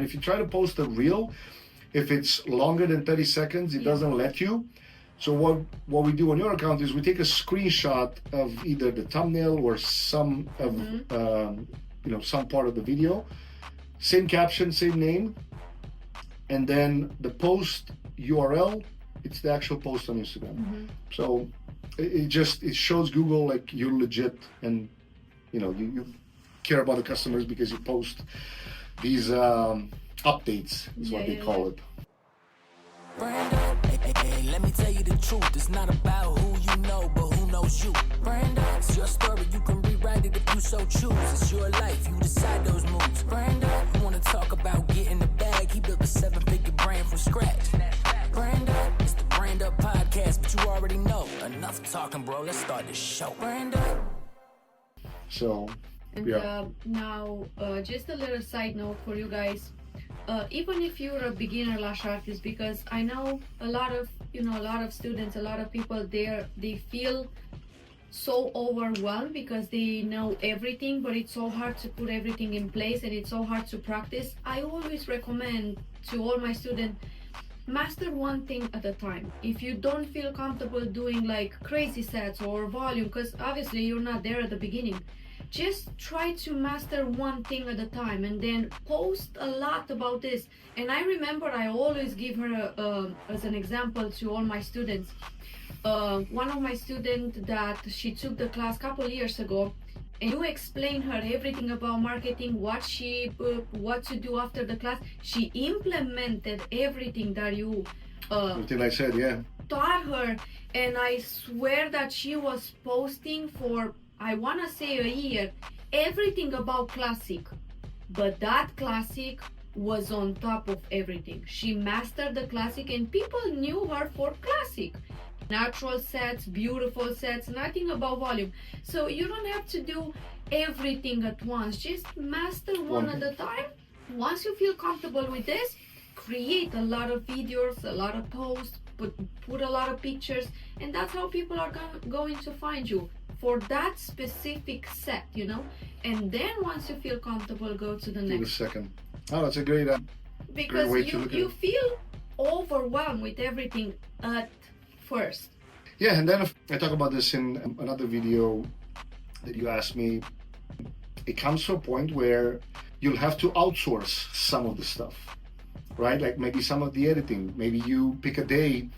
And if you try to post a reel, if it's longer than 30 seconds, it doesn't let you. So what we do on your account is we take a screenshot of either the thumbnail or some of some part of the video, same caption, same name, and then the post URL, it's the actual post on Instagram. So it shows Google like you're legit, and you care about the customers because you post these updates is what they call it. Brando, hey, let me tell you the truth. It's not about who you know, but who knows you. Brando, it's your story. You can rewrite it if you so choose. It's your life. You decide those moves. Brando, you want to talk about getting the bag? He built a 7-figure brand from scratch. Brando, it's the Brand Up Podcast, but you already know. Enough talking, bro. Let's start the show. Brando. So, now, just a little side note for you guys. Even if you're a beginner lash artist, because I know a lot of students, a lot of people there, they feel so overwhelmed because they know everything, but it's so hard to put everything in place and it's so hard to practice. I always recommend to all my students, master one thing at a time. If you don't feel comfortable doing like crazy sets or volume, because obviously you're not there at the beginning, just try to master one thing at a time and then post a lot about this. And I remember I always give her as an example to all my students. One of my students that she took the class a couple years ago, and you explain her everything about marketing, what to do after the class. She implemented everything that you everything I said, taught her, and I swear that she was posting for, I want to say, a year, everything about classic. But that classic was on top of everything. She mastered the classic and people knew her for classic. Natural sets, beautiful sets, nothing about volume. So you don't have to do everything at once. Just master one at a time. Once you feel comfortable with this, create a lot of videos, a lot of posts, put a lot of pictures, and that's how people are going to find you for that specific set, and then once you feel comfortable, go to the next. Second. Oh, that's a great because great way to look at you it. feel overwhelmed with everything at first. Yeah, and then I talk about this in another video that you asked me. It comes to a point where you'll have to outsource some of the stuff, right? Like maybe some of the editing. Maybe you pick a day.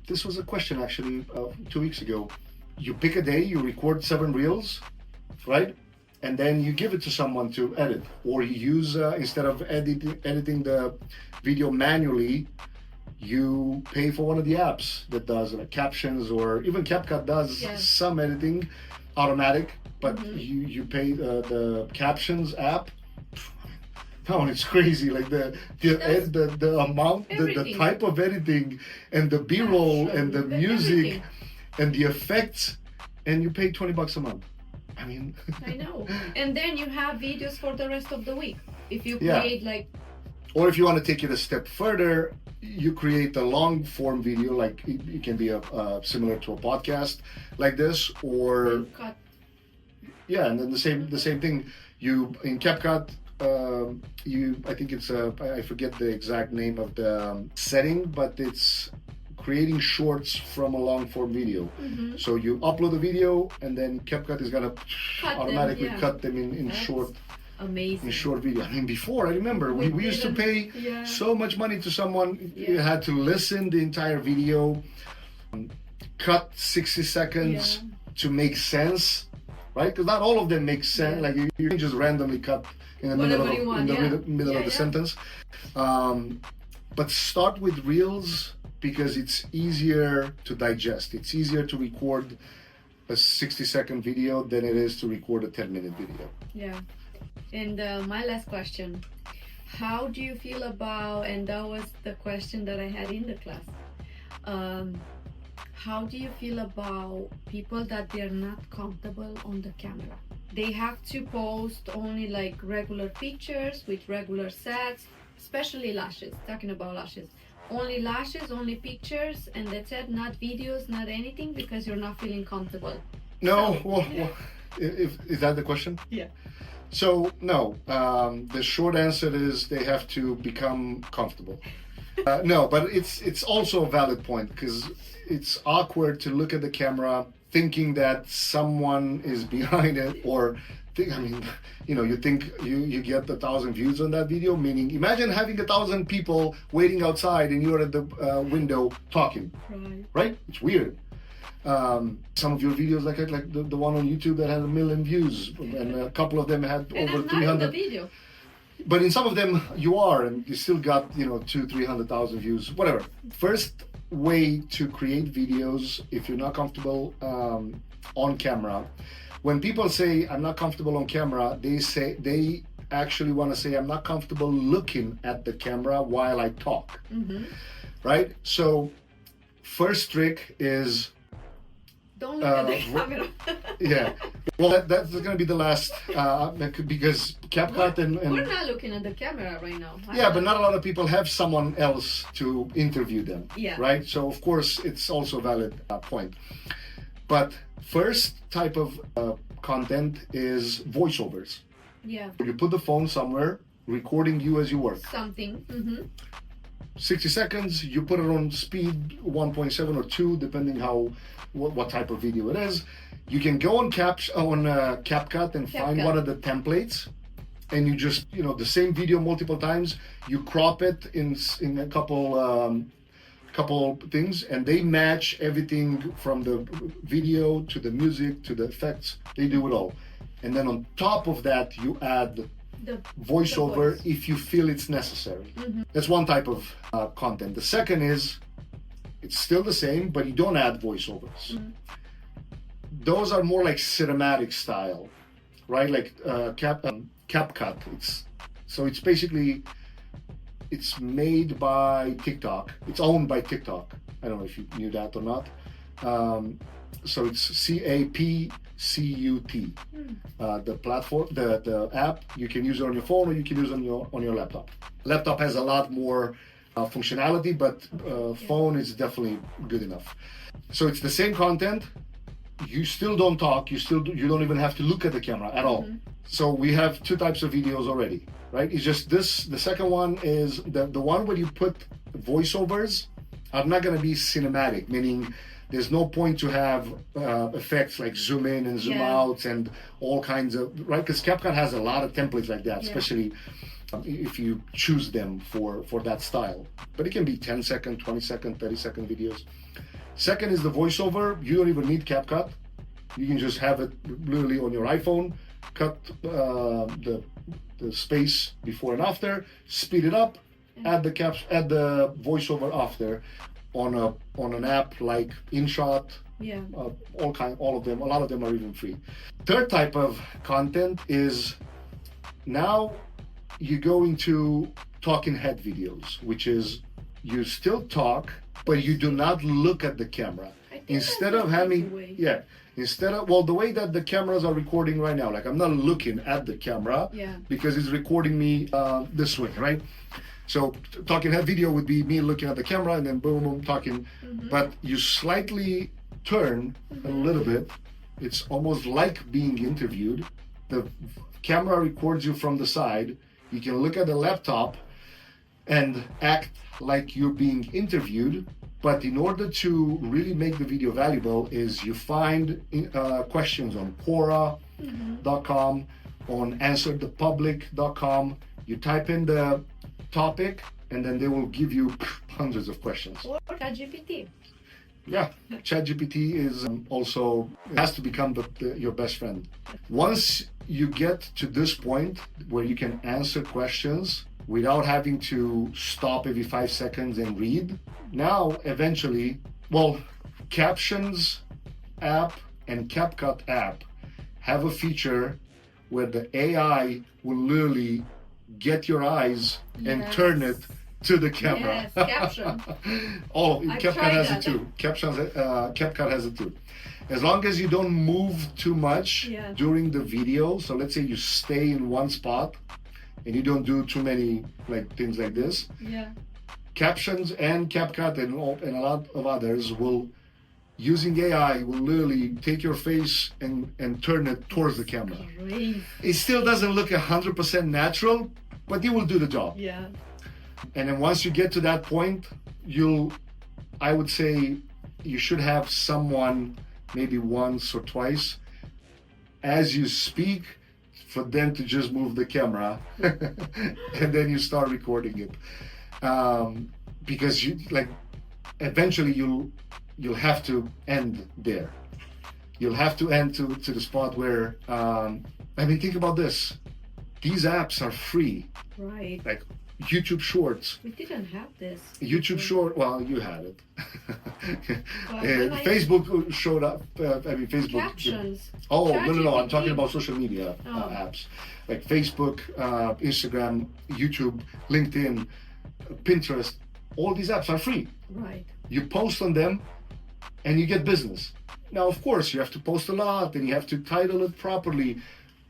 This was a question actually 2 weeks ago. You pick a day, you record 7 reels, right? And then you give it to someone to edit. Or you use, instead of editing the video manually, you pay for one of the apps that does captions, or even CapCut does some editing, automatic, but you pay the captions app. No, it's crazy. Like the amount, the type of editing, and the B-roll, and the music. Everything. And the effects, and you pay $20 a month. I mean, I know. And then you have videos for the rest of the week. If you create or if you want to take it a step further, you create a long form video, like it can be similar to a podcast like this, or cut. And then the same thing. You in CapCut, I think it's I forget the exact name of the setting, but it's creating shorts from a long form video. So you upload a video, and then CapCut is gonna automatically cut them in short. Amazing. In short video. I mean, before, I remember we used to pay so much money to someone. You had to listen the entire video, cut 60 seconds to make sense, right? Because not all of them make sense. Like you can just randomly cut in the middle of the sentence. But start with reels, because it's easier to digest. It's easier to record a 60-second video than it is to record a 10-minute video. Yeah. And my last question, how do you feel about, and that was the question that I had in the class, how do you feel about people that they're not comfortable on the camera? They have to post only like regular pictures with regular sets, especially lashes, talking about lashes. Only lashes, only pictures, and that's it, not videos, not anything, because you're not feeling comfortable. No, well, is that the question? Yeah. So no, the short answer is they have to become comfortable. No, but it's also a valid point because it's awkward to look at the camera thinking that someone is behind it, or I mean, you think you get 1,000 views on that video. Meaning, imagine having 1,000 people waiting outside and you're at the window talking. Right? It's weird. Some of your videos, like the one on YouTube that had 1 million views, and a couple of them had And over I'm not 300. in the video. But in some of them you are, and you still got 200,000-300,000 views, whatever. First way to create videos, if you're not comfortable on camera, when people say I'm not comfortable on camera, they actually want to say I'm not comfortable looking at the camera while I talk. Right? So first trick is don't look at the camera. yeah. Well, that's going to be the last because CapCut and we're not looking at the camera right now. Yeah, but not a lot of people have someone else to interview them. Yeah. Right? So, of course, it's also a valid point. But first type of content is voiceovers. Yeah. You put the phone somewhere, recording you as you work. Something. 60 seconds, you put it on speed 1.7 or 2, depending what type of video it is. You can go on CapCut and find one of the templates, and you just the same video multiple times. You crop it in a couple things, and they match everything from the video to the music to the effects. They do it all, and then on top of that, you add The voiceover voice. if you feel it's necessary. That's one type of content. The second is it's still the same, but you don't add voiceovers. Those are more like cinematic style, right? Like CapCut. It's basically made by TikTok. It's owned by TikTok. I don't know if you knew that or not. So it's CapCut. The platform, the app, you can use it on your phone or you can use it on your laptop. Laptop has a lot more functionality, but phone is definitely good enough. So it's the same content. You still don't talk. You don't even have to look at the camera at all. So we have two types of videos already, right? It's just this. The second one is the one where you put voiceovers are not going to be cinematic, meaning there's no point to have effects like zoom in and zoom out and all kinds of, right? Because CapCut has a lot of templates like that, especially if you choose them for that style. But it can be 10-second, 20-second, 30-second videos. Second is the voiceover. You don't even need CapCut. You can just have it literally on your iPhone, cut the space before and after, speed it up, add the voiceover after on an app like InShot. All of them. A lot of them are even free. Third type of content is now you go into talking head videos, which is you still talk, but you do not look at the camera. Instead of having, the way that the cameras are recording right now, like I'm not looking at the camera because it's recording me this way, right? So talking head video would be me looking at the camera and then boom, boom, talking. But you slightly turn a little bit. It's almost like being interviewed. The camera records you from the side. You can look at the laptop and act like you're being interviewed. But in order to really make the video valuable is you find questions on Quora.com, on answerthepublic.com. You type in the topic and then they will give you hundreds of questions. Or ChatGPT. Yeah, ChatGPT is also has to become your best friend. Once you get to this point where you can answer questions without having to stop every 5 seconds and read, now eventually, Captions app and CapCut app have a feature where the AI will literally get your eyes and turn it to the camera. Yes, caption. CapCut has it too. CapCut has it too. As long as you don't move too much during the video, so let's say you stay in one spot and you don't do too many things like this. Captions and CapCut and a lot of others will using AI will literally take your face and turn it towards the camera. Great. It still doesn't look 100% natural, but it will do the job. Yeah. And then once you get to that point, I would say you should have someone maybe once or twice as you speak for them to just move the camera and then you start recording it. Because eventually you'll have to end there. You'll have to end to the spot where, think about this. These apps are free. Right. Like YouTube Shorts. We didn't have this. YouTube Short. Well, you had it. Like Facebook showed up. Facebook. captions. Oh no! ChatGPT. I'm talking about social media apps like Facebook, Instagram, YouTube, LinkedIn, Pinterest. All these apps are free. Right. You post on them, and you get business. Now, of course, you have to post a lot, and you have to title it properly.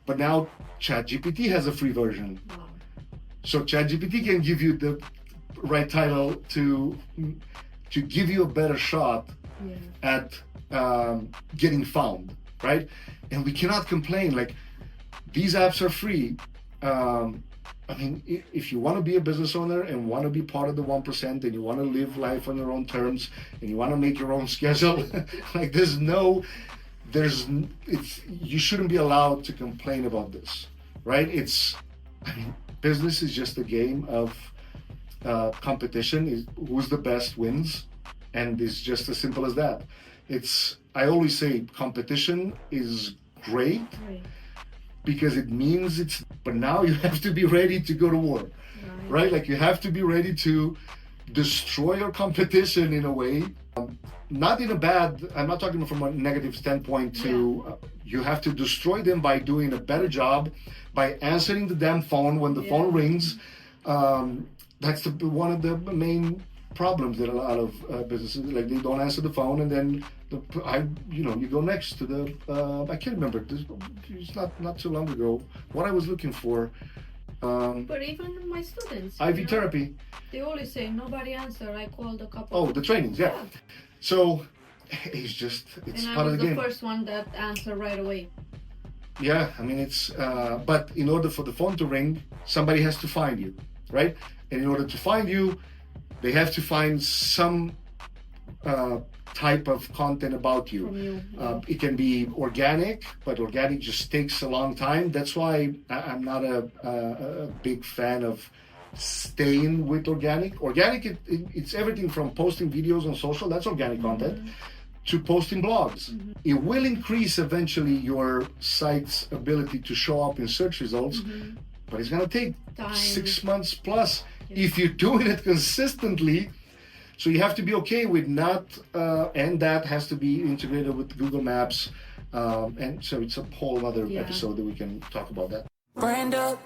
But now, ChatGPT has a free version. Wow. So ChatGPT can give you the right title to give you a better shot at getting found, right? And we cannot complain. Like, these apps are free. If you want to be a business owner and want to be part of the 1% and you want to live life on your own terms and you want to make your own schedule, like you shouldn't be allowed to complain about this, right? Business is just a game of competition. Who's the best wins, and it's just as simple as that. I always say competition is great because it means but now you have to be ready to go to war, right? Like you have to be ready to destroy your competition in a way. Not in a bad, I'm not talking from a negative standpoint you have to destroy them by doing a better job, by answering the damn phone when the phone rings. That's one of the main problems that a lot of businesses, like they don't answer the phone and then you go next to the, I can't remember, it's not too long ago, what I was looking for. But even my students. IV therapy. They always say, nobody answer, I called a couple. Oh, the trainings, yeah. So, it's part of the game. And I was the first one that answered right away. Yeah, but in order for the phone to ring, somebody has to find you, right? And in order to find you, they have to find some type of content about you. From you. It can be organic, but organic just takes a long time. That's why I'm not a big fan of staying with organic. Organic, it's everything from posting videos on social, that's organic content, to posting blogs. It will increase eventually your site's ability to show up in search results, but it's going to take time. 6 months plus if you're doing it consistently. So you have to be okay with not, and that has to be integrated with Google Maps. And so it's a whole other episode that we can talk about that. Brand up.